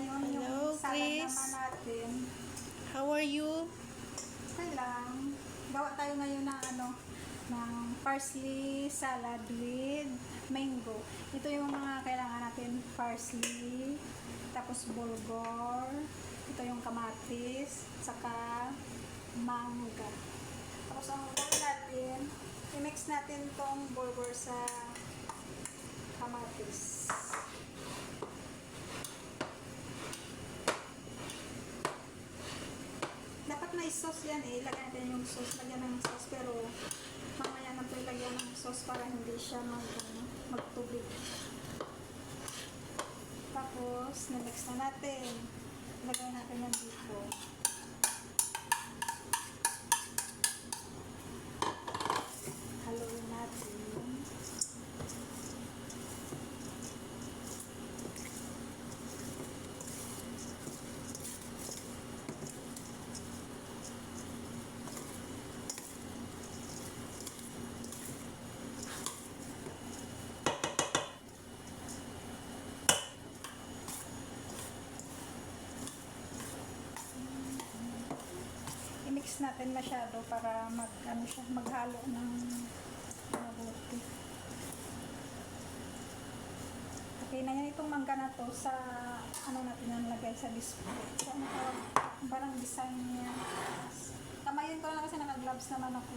Ngayon yung Hello, salad Chris. naman natin. How are you? Okay lang. Gawa tayo ngayon ng ng parsley salad with mango. Ito yung mga kailangan natin. Parsley, tapos bulgur, ito yung kamatis, saka mangga. Tapos ang gawin natin, i-mix natin tong bulgur sa kamatis. Dapat may sauce yan eh. Lagyan natin yung sauce. Lagyan ng sauce. Pero mamaya na po ilagyan ng sauce para hindi siya magtubig. Tapos, na-mix na natin. Lagyan natin yan dito. Haluin natin. I-mix natin masyado para maghalo ng mabuti. Okay na yan itong mangga na to sa natin yan lagay sa display. So parang design niya. Kamayin ko lang kasi naka-gloves naman ako.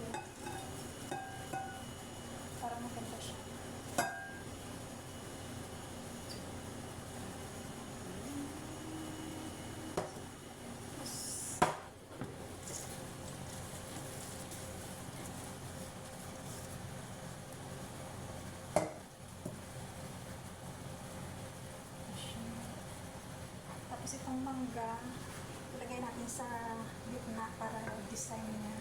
Para maganda siya. Tapos itong mangga, ilagay natin sa gitna para design niya.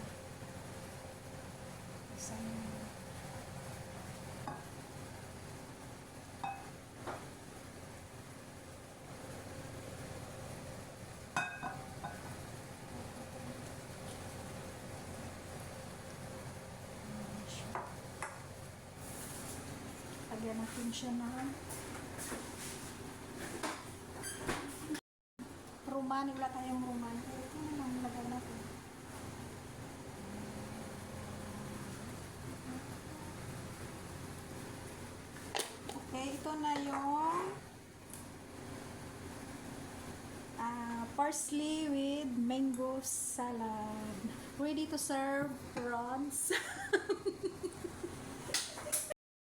Design niya. Lagyan natin siya ng ruman, wala tayong ruman. Ito naman lagay natin. Okay, ito na yung parsley with mango salad. Ready to serve, prawns.